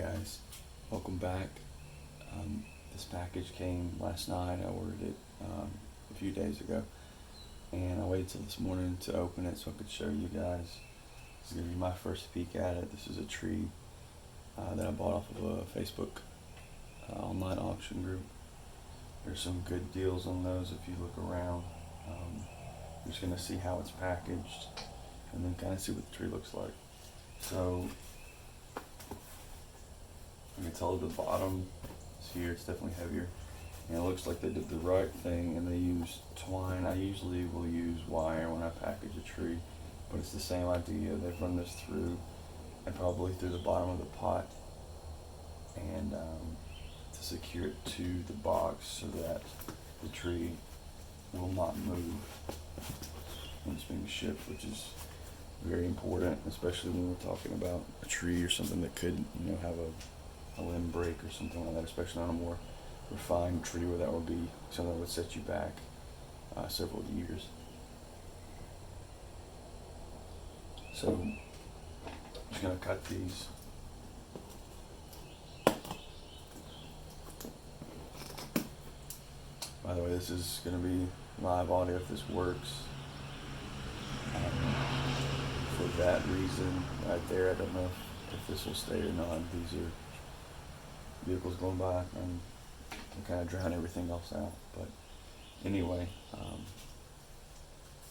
Guys, welcome back. This package came last night. I ordered it a few days ago, and I waited till this morning to open it so I could show you guys. This is going to be my first peek at it. This is a tree that I bought off of a Facebook online auction group. There's some good deals on those if you look around. I'm just going to see how it's packaged and then kind of see what the tree looks like. So you can tell at the bottom here it's definitely heavier, and it looks like they did the right thing and they used twine. I usually will use wire when I package a tree, but it's the same idea. They've run this through and probably through the bottom of the pot and to secure it to the box so that the tree will not move when it's being shipped, which is very important, especially when we're talking about a tree or something that could, have a limb break or something like that, especially on a more refined tree where that would be something that would set you back several years. So I'm just going to cut these. By the way, this is going to be live audio if this works. For that reason right there, I don't know if this will stay or not. These are vehicles going by and kind of drown everything else out. But anyway, I'm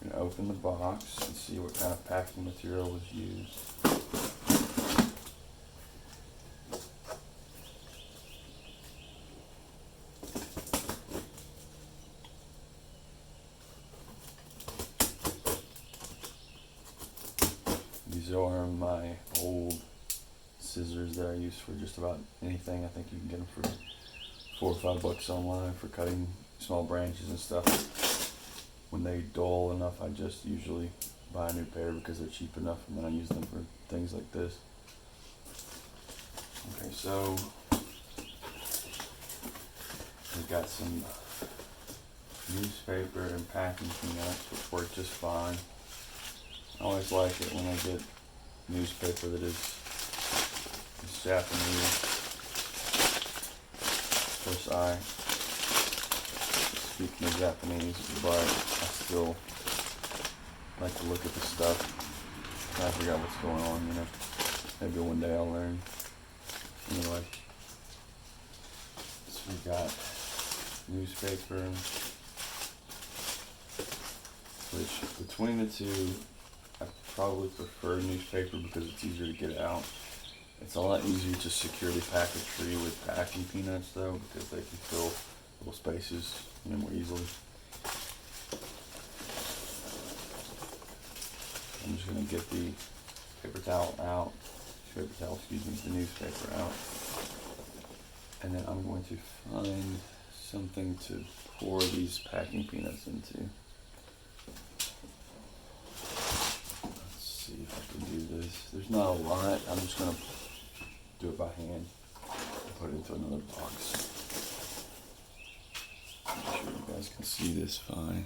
going to open the box and see what kind of packing material was used. These are my old scissors that I use for just about anything. I think you can get them for $4 or $5 online for cutting small branches and stuff. When they dull enough, I just usually buy a new pair because they're cheap enough, and then I use them for things like this. Okay, so we got some newspaper and packing peanuts, which work just fine. I always like it when I get newspaper that is Japanese. Of course, I speak no Japanese, but I still like to look at the stuff, try to figure out what's going on, Maybe one day I'll learn. Anyway, so we got newspaper, which between the two, I probably prefer newspaper because it's easier to get out. It's a lot easier to securely pack a tree with packing peanuts though, because they can fill little spaces more easily. I'm just going to get the the newspaper out. And then I'm going to find something to pour these packing peanuts into. Let's see if I can do this. There's not a lot. I'm just going to do it by hand and put it into another box. I'm sure you guys can see this fine.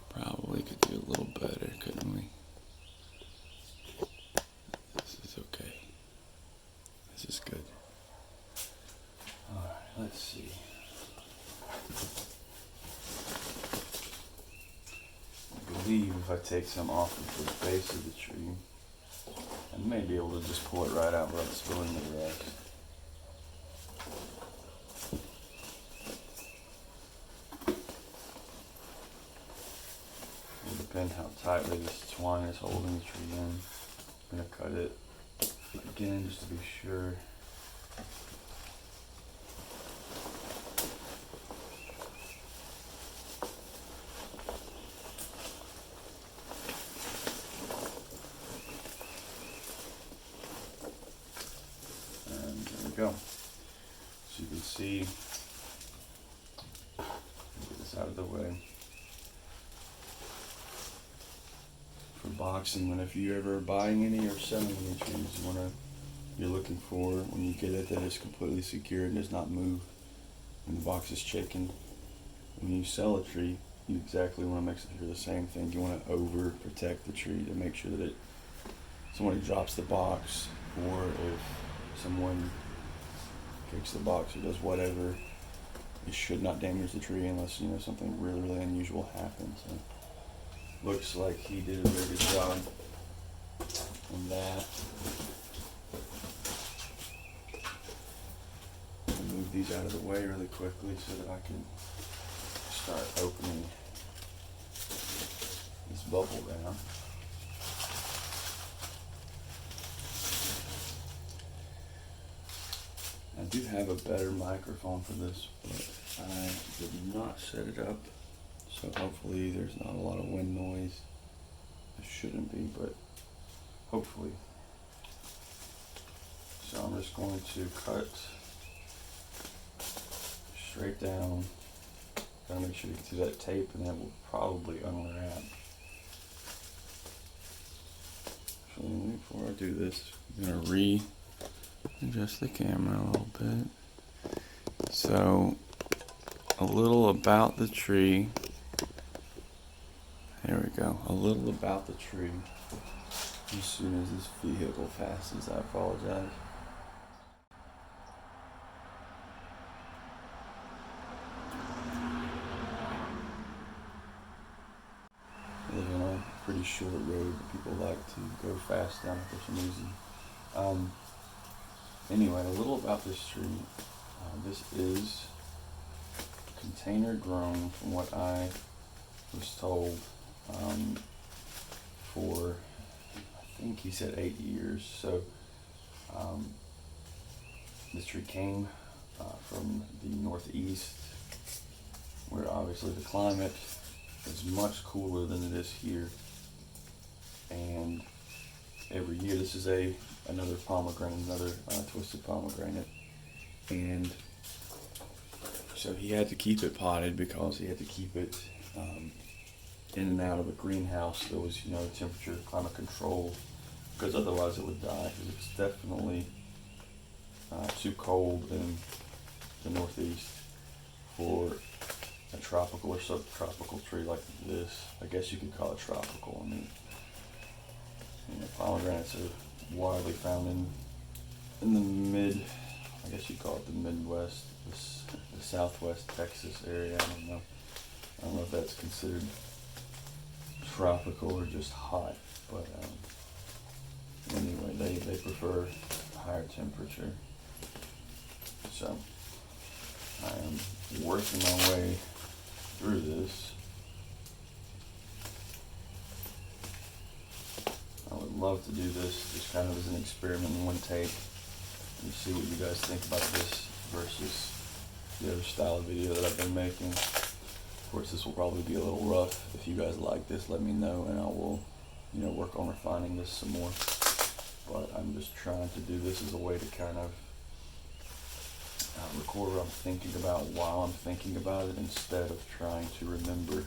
Probably could do a little better, couldn't we? This is okay. This is good. Alright, let's see. I believe if I take some off of the base of the tree, I may be able to just pull it right out without spilling the rest. It'll depend how tightly this twine is holding the tree in. I'm going to cut it again just to be sure. Go. So you can see, get this out of the way. For boxing, if you're ever buying any or selling any trees, you're looking for when you get it that it's completely secure and does not move when the box is shaking. When you sell a tree, you exactly want to make sure the same thing. You want to over protect the tree to make sure that somebody drops the box, or if someone kicks the box or does whatever, it should not damage the tree unless, you know, something really, really unusual happens. And looks like he did a very good job on that. I'll move these out of the way really quickly so that I can start opening this bubble down. I do have a better microphone for this, but I did not set it up, so hopefully there's not a lot of wind noise. There shouldn't be, but hopefully. So I'm just going to cut straight down. Gotta make sure you can see that tape, and that will probably unwrap. Actually, before I do this, I'm gonna readjust the camera a little bit. So, a little about the tree. There we go. A little about the tree. As soon as this vehicle passes, I apologize. Living on a pretty short road, but people like to go fast down it for some reason. Anyway, a little about this tree. This is container grown, from what I was told, for, I think he said 8 years. So this tree came from the northeast, where obviously the climate is much cooler than it is here. And every year, this is another pomegranate, another twisted pomegranate, and so he had to keep it potted because he had to keep it in and out of a greenhouse that was, you know, temperature, climate control, because otherwise it would die. Because it's definitely too cold in the northeast for a tropical or subtropical tree like this. I guess you could call it tropical. I mean, you know, pomegranates are widely found in the I guess you call it the Midwest, the Southwest Texas area. I don't know if that's considered tropical or just hot, but anyway, they prefer higher temperature. So I am working my way through this. I would love to do this just kind of as an experiment in one take and see what you guys think about this versus the other style of video that I've been making. Of course, this will probably be a little rough. If you guys like this, let me know, and I will, you know, work on refining this some more. But I'm just trying to do this as a way to kind of record what I'm thinking about while I'm thinking about it, instead of trying to remember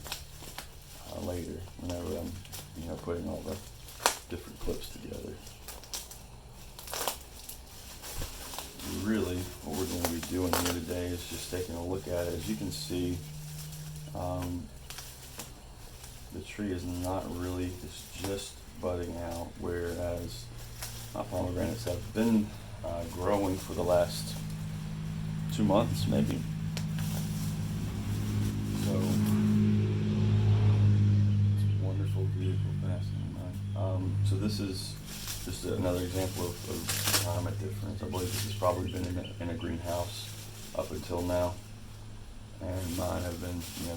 later whenever I'm, you know, putting all the different clips together. Really, what we're going to be doing here today is just taking a look at it. As you can see, the tree is not really, it's just budding out, whereas my pomegranates have been growing for the last 2 months, maybe. So, it's a wonderful vehicle passing by. So this is just another example of climate difference. I believe this has probably been in a greenhouse up until now, and mine have been, you know,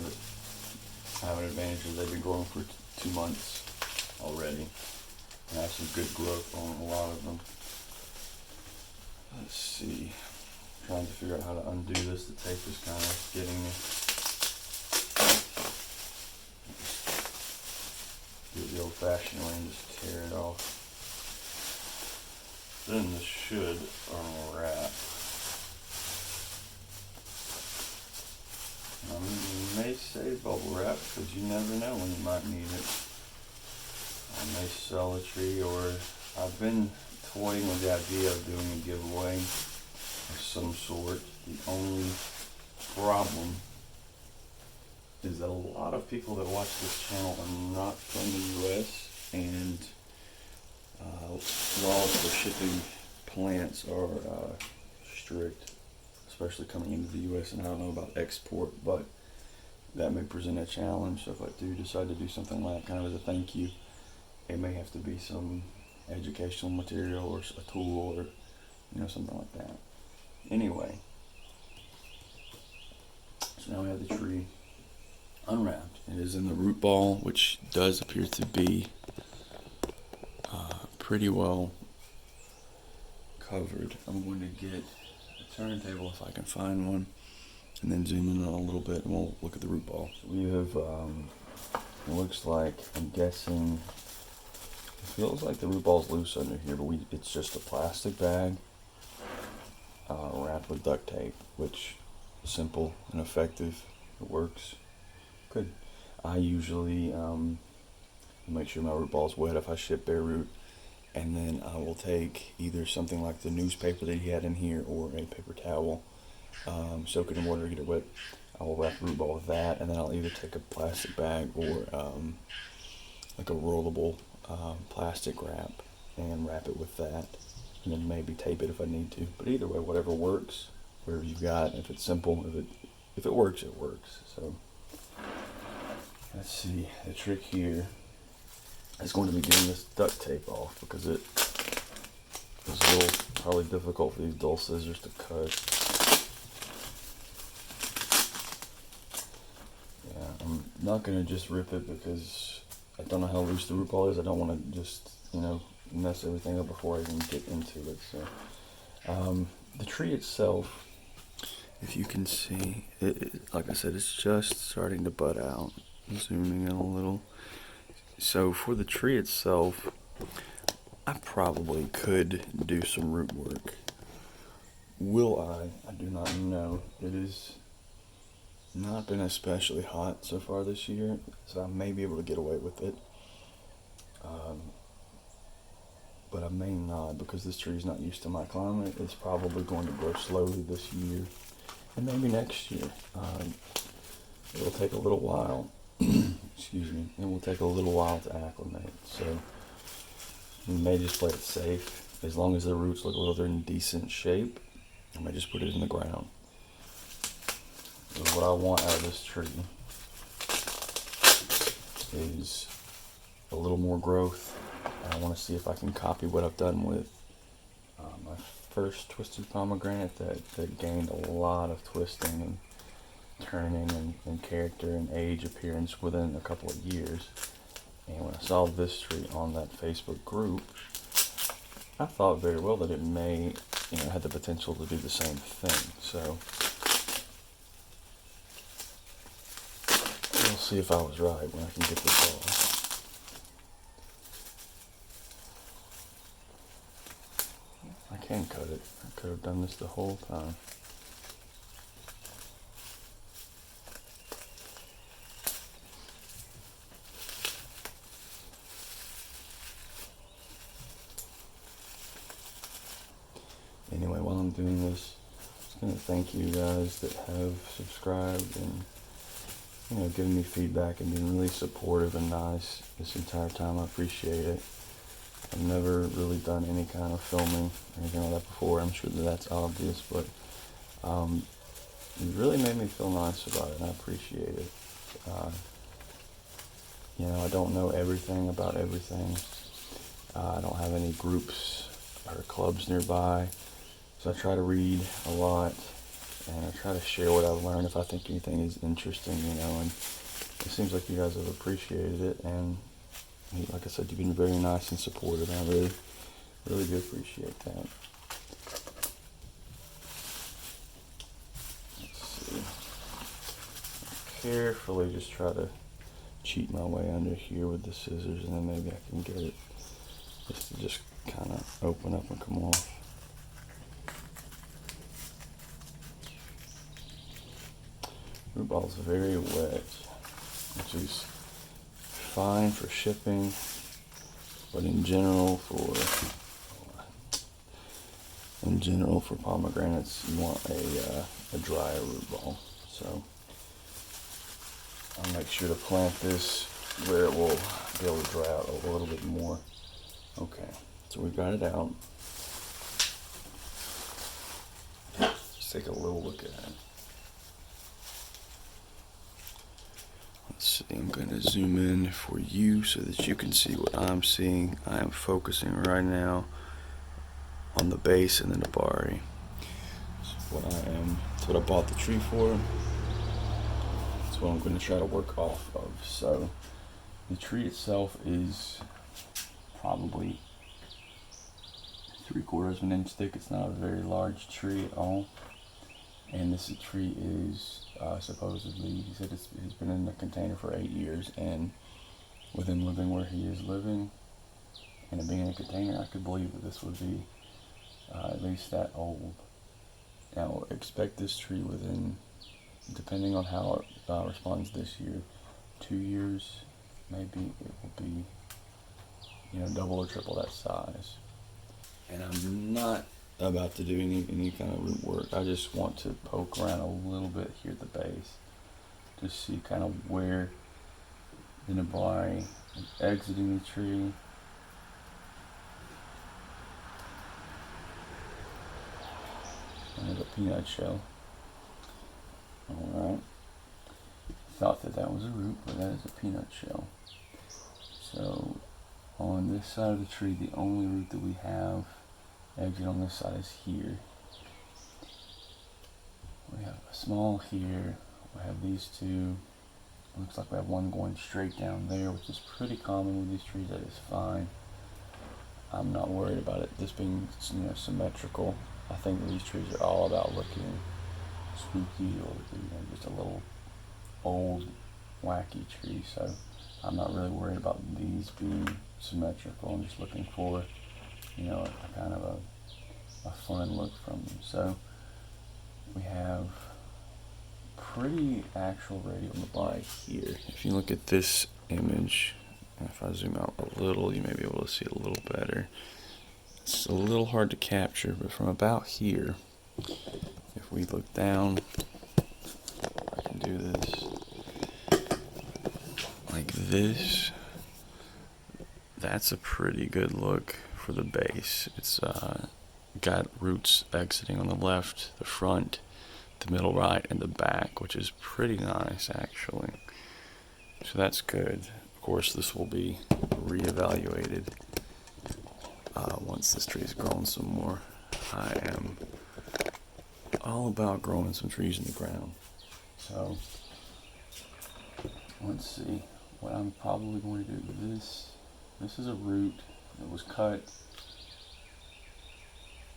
have an advantage is they've been growing for 2 months already, and I have some good growth on a lot of them. Let's see, I'm trying to figure out how to undo this. The tape is kind of getting me. Do it the old-fashioned way and just tear it off. Then this should unwrap. You may say bubble wrap because you never know when you might need it. I may sell a tree, or I've been toying with the idea of doing a giveaway of some sort. The only problem is that a lot of people that watch this channel are not from the US, and laws for shipping plants are strict, especially coming into the U.S. And I don't know about export, but that may present a challenge. So if I do decide to do something like kind of as a thank you, it may have to be some educational material or a tool or something like that. Anyway, so now we have the tree unwrapped. It is in the root ball, which does appear to be pretty well covered. I'm going to get a turntable if I can find one, and then zoom in on a little bit, and we'll look at the root ball. So we have, it looks like, I'm guessing, it feels like the root ball's loose under here, but it's just a plastic bag wrapped with duct tape, which is simple and effective. It works good. I usually make sure my root ball's wet if I ship bare root, and then I will take either something like the newspaper that he had in here or a paper towel, soak it in water, get it wet. I will wrap the root ball with that, and then I'll either take a plastic bag or like a rollable plastic wrap and wrap it with that, and then maybe tape it if I need to. But either way, whatever works, whatever you've got. If it's simple, if it works, it works. So let's see. The trick here is going to be getting this duct tape off, because it is a little probably difficult for these dull scissors to cut. Yeah, I'm not going to just rip it because I don't know how loose the root ball is. I don't want to just, mess everything up before I even get into it. So, the tree itself, if you can see, like I said, it's just starting to bud out. Zooming in a little. So for the tree itself, I probably could do some root work. Will I? I do not know. It has not been especially hot so far this year, so I may be able to get away with it. But I may not, because this tree is not used to my climate. It's probably going to grow slowly this year, and maybe next year. It'll take a little while. Excuse me. It will take a little while to acclimate. So we may just play it safe. As long as the roots look like they're in decent shape, I may just put it in the ground. But what I want out of this tree is a little more growth. I want to see if I can copy what I've done with my first twisted pomegranate that gained a lot of twisting and turning and character and age appearance within a couple of years. And when I saw this tree on that Facebook group, I thought very well that it may, had the potential to do the same thing. So we'll see if I was right when I can get this off. I can cut it. I could have done this the whole time. Anyway, while I'm doing this, I'm just going to thank you guys that have subscribed and, given me feedback and been really supportive and nice this entire time. I appreciate it. I've never really done any kind of filming or anything like that before. I'm sure that's obvious, but it really made me feel nice about it, and I appreciate it. I don't know everything about everything. I don't have any groups or clubs nearby. So I try to read a lot, and I try to share what I've learned if I think anything is interesting, and it seems like you guys have appreciated it, and like I said, you've been very nice and supportive, and I really, really do appreciate that. Let's see. Carefully just try to cheat my way under here with the scissors, and then maybe I can get it just kind of open up and come off. Root ball's very wet, which is fine for shipping, but in general for pomegranates, you want a drier root ball. So I'll make sure to plant this where it will be able to dry out a little bit more. Okay, so we got it out. Let's take a little look at it. Let's see, I'm going to zoom in for you so that you can see what I'm seeing. I am focusing right now on the base and the nabari. That's what I bought the tree for. That's what I'm going to try to work off of. So the tree itself is probably 3/4 of an inch thick. It's not a very large tree at all. And this tree is supposedly, he said it's been in a container for 8 years, and with him living where he is living and it being in a container, I could believe that this would be at least that old. Now expect this tree within, depending on how it responds this year, 2 years, maybe it will be, double or triple that size. And I'm not about to do any kind of root work. I just want to poke around a little bit here at the base, just see kind of where the nabari is exiting the tree. There's a peanut shell. Alright. Thought that was a root, but that is a peanut shell. So on this side of the tree, the only root that we have exit on this side is here. We have a small here. We have these two. Looks like we have one going straight down there, which is pretty common with these trees. That is fine. I'm not worried about it. This being, symmetrical. I think these trees are all about looking spooky or just a little old, wacky tree. So I'm not really worried about these being symmetrical. I'm just looking for, a kind of a fun look from them. So we have pretty actual radial nabari here. If you look at this image, if I zoom out a little, you may be able to see it a little better. It's a little hard to capture, but from about here, if we look down, I can do this like this. That's a pretty good look for the base. It's got roots exiting on the left, the front, the middle right, and the back, which is pretty nice actually. So that's good. Of course, this will be reevaluated once this tree has grown some more. I am all about growing some trees in the ground. So let's see what I'm probably going to do with this. This is a root that was cut,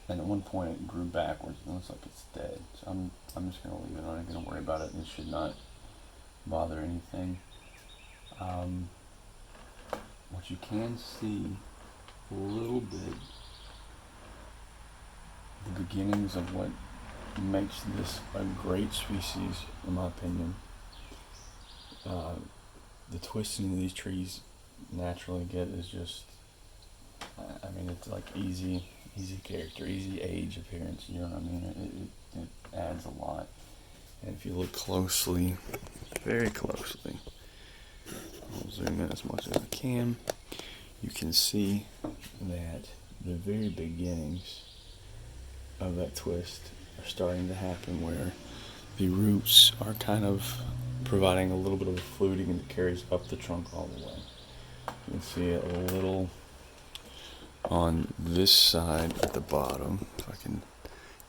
and at one point it grew backwards. It looks like it's dead. So I'm just going to leave it. I'm not going to worry about it. It should not bother anything. What you can see a little bit, the beginnings of what makes this a great species, in my opinion. The twisting these trees naturally get is just, it's like easy character, easy age appearance, you know what I mean? It adds a lot. And if you look closely, very closely, I'll zoom in as much as I can, you can see that the very beginnings of that twist are starting to happen, where the roots are kind of providing a little bit of a fluting, and it carries up the trunk all the way. You can see it a little on this side at the bottom, if I can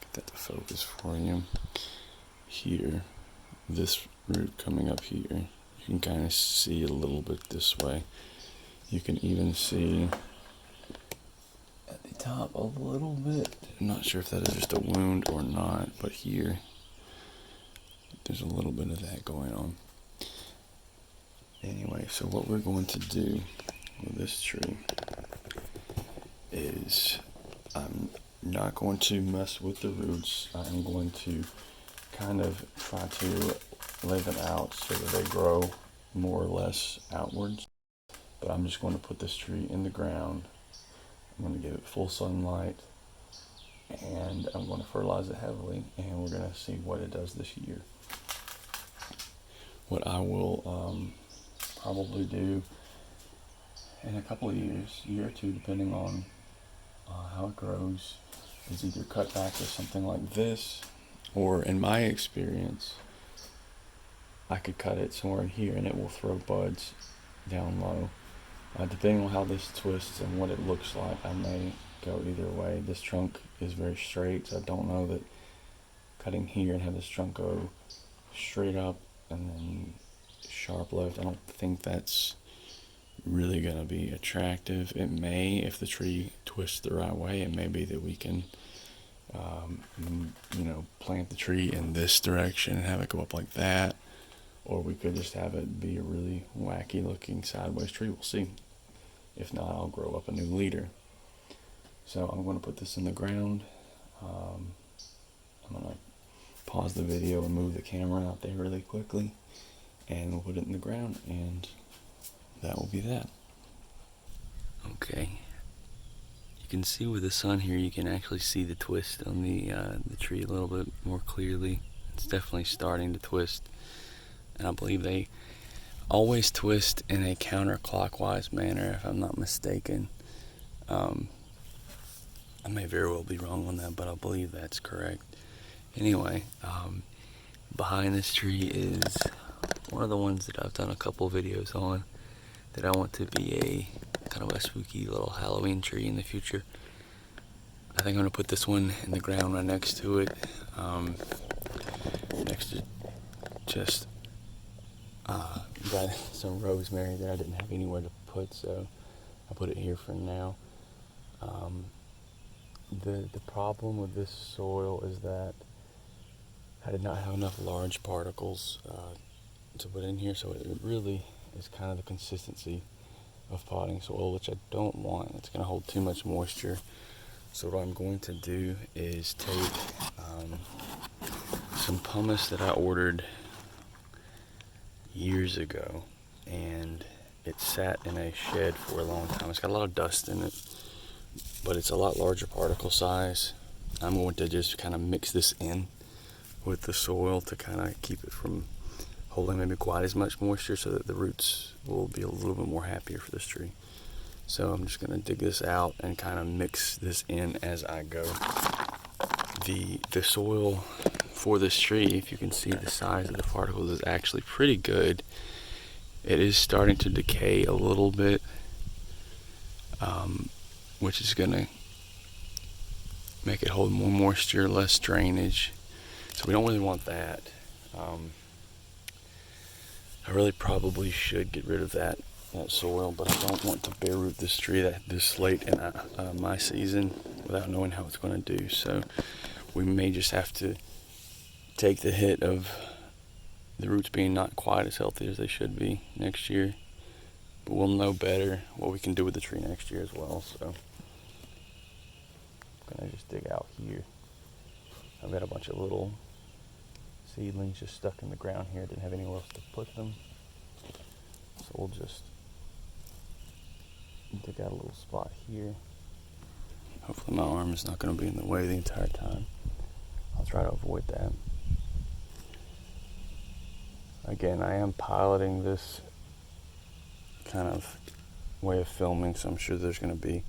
get that to focus for you. Here, this root coming up here, you can kind of see it a little bit this way. You can even see at the top a little bit. I'm not sure if that is just a wound or not, but here there's a little bit of that going on. Anyway, so what we're going to do with this tree is, I'm not going to mess with the roots. I'm going to kind of try to lay them out so that they grow more or less outwards. But I'm just going to put this tree in the ground. I'm going to give it full sunlight, and I'm going to fertilize it heavily, and we're going to see what it does this year. What I will probably do in a couple of years, year or two, depending on how it grows, is either cut back to something like this, or in my experience, I could cut it somewhere in here and it will throw buds down low. Depending on how this twists and what it looks like, I may go either way. This trunk is very straight, so I don't know that cutting here and have this trunk go straight up and then sharp left, I don't think that's really going to be attractive. It may, if the tree twists the right way, it may be that we can plant the tree in this direction and have it go up like that, or we could just have it be a really wacky looking sideways tree. We'll see. If not, I'll grow up a new leader. So I'm going to put this in the ground. I'm going to pause the video and move the camera out there really quickly, and we'll put it in the ground, and that will be that. Okay. You can see with the sun here, you can actually see the twist on the tree a little bit more clearly. It's definitely starting to twist, and I believe they always twist in a counterclockwise manner, if I'm not mistaken. I may very well be wrong on that, but I believe that's correct. Anyway, behind this tree is one of the ones that I've done a couple videos on that I want to be a kind of a spooky little Halloween tree in the future. I think I'm going to put this one in the ground right next to it, next to just got some rosemary that I didn't have anywhere to put, so I put it here for now. The problem with this soil is that I did not have enough large particles to put in here, so it really is kind of the consistency of potting soil, which I don't want. It's going to hold too much moisture. So what I'm going to do is take some pumice that I ordered years ago, and it sat in a shed for a long time. It's got a lot of dust in it, but it's a lot larger particle size. I'm going to just kind of mix this in with the soil to kind of keep it from holding maybe quite as much moisture, so that the roots will be a little bit more happier for this tree. So I'm just going to dig this out and kind of mix this in as I go. The soil for this tree, if you can see the size of the particles, is actually pretty good. It is starting to decay a little bit, which is going to make it hold more moisture, less drainage. So we don't really want that. I really probably should get rid of that soil, but I don't want to bare root this tree this late in my season without knowing how it's going to do. So we may just have to take the hit of the roots being not quite as healthy as they should be next year, but we'll know better what we can do with the tree next year as well. So I'm going to just dig out here. I've got a bunch of little seedlings just stuck in the ground here. Didn't have anywhere else to put them, so we'll just dig out a little spot here. Hopefully my arm is not going to be in the way the entire time. I'll try to avoid that. Again, I am piloting this kind of way of filming, so I'm sure there's going to be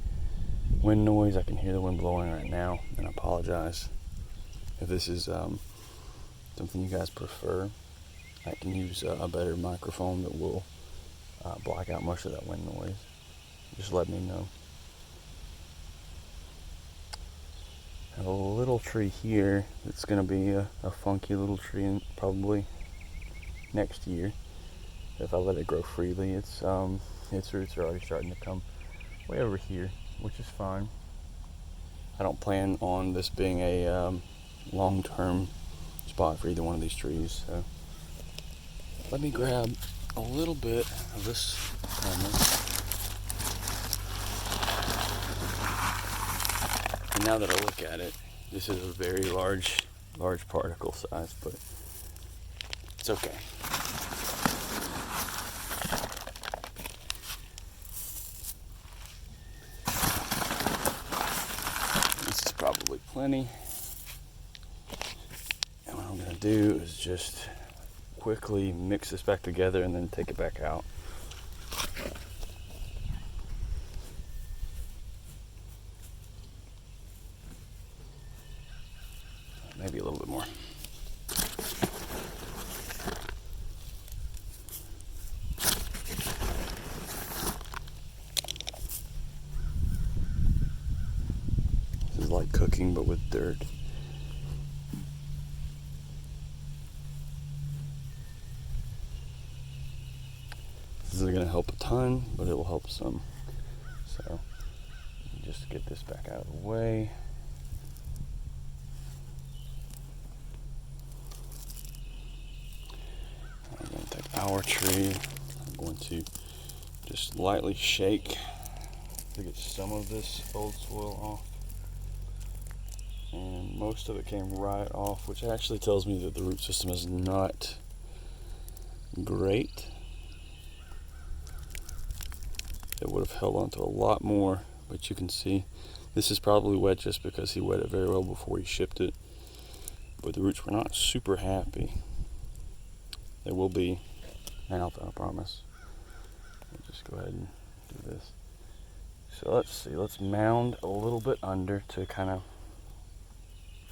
wind noise. I can hear the wind blowing right now, and I apologize if this is something you guys prefer. I can use a better microphone that will block out most of that wind noise. Just let me know. I have a little tree here that's going to be a funky little tree, and probably next year, if I let it grow freely. Its roots are already starting to come way over here, which is fine. I don't plan on this being a long-term spot for either one of these trees. So let me grab a little bit of this pumice. And now that I look at it, this is a very large particle size, but it's okay. This is probably plenty. And what I'm going to do is just quickly mix this back together and then take it back out. Maybe a little bit more. is like cooking but with dirt. This isn't going to help a ton, but it will help some. So just get this back out of the way. I'm going to take our tree. I'm going to just lightly shake to get some of this old soil off. And most of it came right off, which actually tells me that the root system is not great. It would have held on to a lot more, but you can see this is probably wet just because he wet it very well before he shipped it. But the roots were not super happy. They will be now, though, I promise. I'll just go ahead and do this. So let's see, let's mound a little bit under to kind of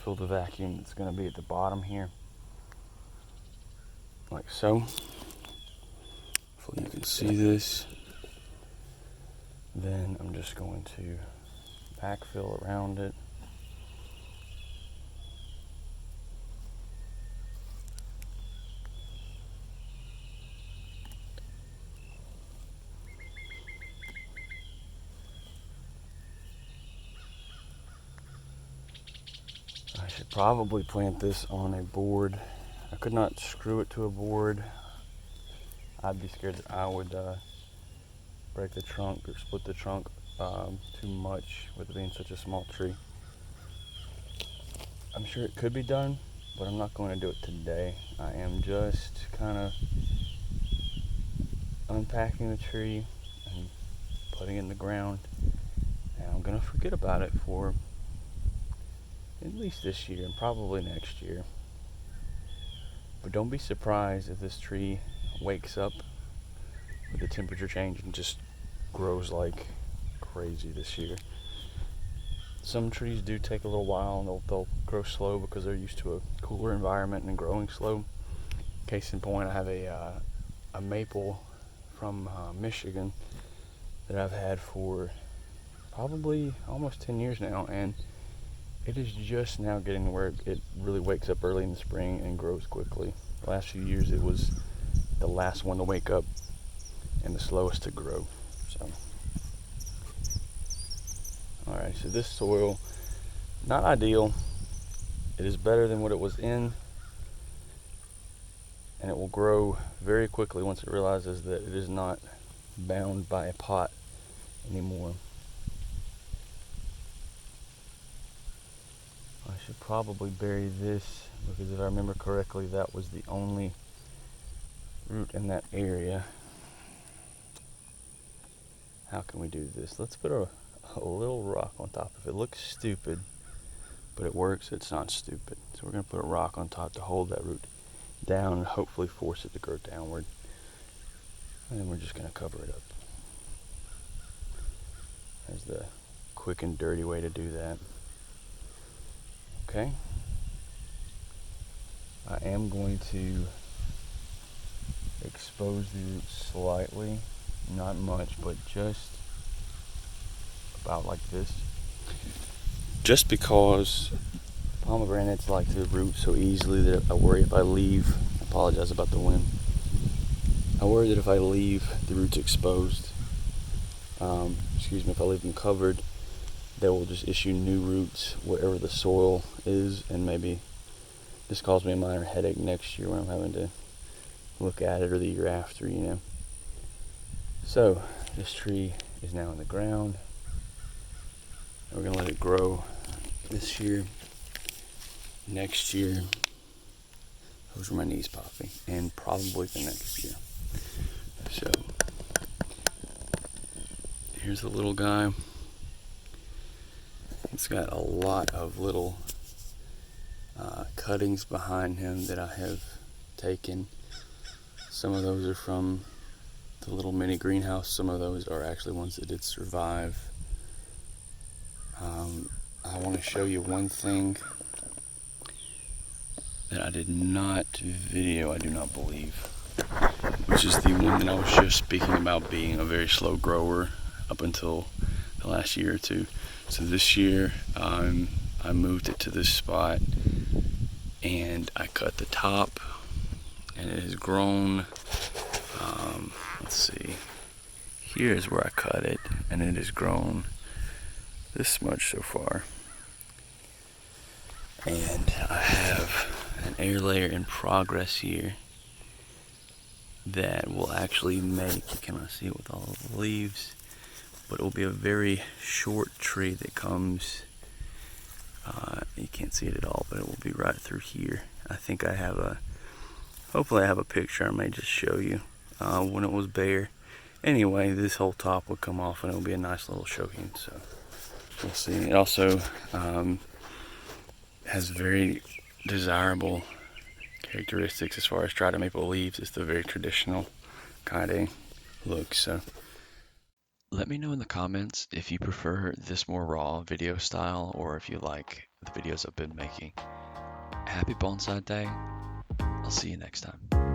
fill the vacuum that's going to be at the bottom here. Like so. Hopefully you can see this. Then I'm just going to backfill around it. I should probably plant this on a board. I could not screw it to a board. I'd be scared that I would break the trunk or split the trunk too much with it being such a small tree. I'm sure it could be done, but I'm not going to do it today. I am just kind of unpacking the tree and putting it in the ground, and I'm going to forget about it for at least this year and probably next year. But don't be surprised if this tree wakes up with the temperature change and just grows like crazy this year. Some trees do take a little while and they'll grow slow because they're used to a cooler environment and growing slow. Case in point, I have a maple from Michigan that I've had for probably almost 10 years now, and it is just now getting to where it really wakes up early in the spring and grows quickly. The last few years it was the last one to wake up and the slowest to grow. So, alright, so this soil, not ideal. It is better than what it was in, and it will grow very quickly once it realizes that it is not bound by a pot anymore. I should probably bury this because if I remember correctly, that was the only root in that area. How can we do this? Let's put a little rock on top of it. It looks stupid, but it works. It's not stupid. So we're going to put a rock on top to hold that root down and hopefully force it to grow downward. And then we're just going to cover it up. There's the quick and dirty way to do that. Okay. I am going to expose the roots slightly, not much, but just about like this. Just because pomegranates like to root so easily that I worry if I leave, I apologize about the wind, I worry that if I leave the roots exposed, if I leave them covered, they will just issue new roots wherever the soil is, and maybe this cause me a minor headache next year when I'm having to look at it, or the year after, you know. So this tree is now in the ground, and we're gonna let it grow this year, next year. Those are my knees popping, and probably the next year. So here's the little guy. It's got a lot of little cuttings behind him that I have taken. Some of those are from the little mini greenhouse. Some of those are actually ones that did survive. I want to show you one thing that I did not video, I do not believe, which is the one that I was just speaking about being a very slow grower up until the last year or two. So this year I moved it to this spot and I cut the top, and it has grown. Let's see, here's where I cut it, and it has grown this much so far. And I have an air layer in progress here that will actually make, you cannot see it with all the leaves, but it will be a very short tree that comes, you can't see it at all, but it will be right through here. I think I have hopefully I have a picture I may just show you when it was bare. Anyway, this whole top will come off and it will be a nice little showing, so we'll see. It also has very desirable characteristics as far as dried maple leaves. It's the very traditional kind of look. So let me know in the comments if you prefer this more raw video style or if you like the videos I've been making. Happy Bonsai Day. I'll see you next time.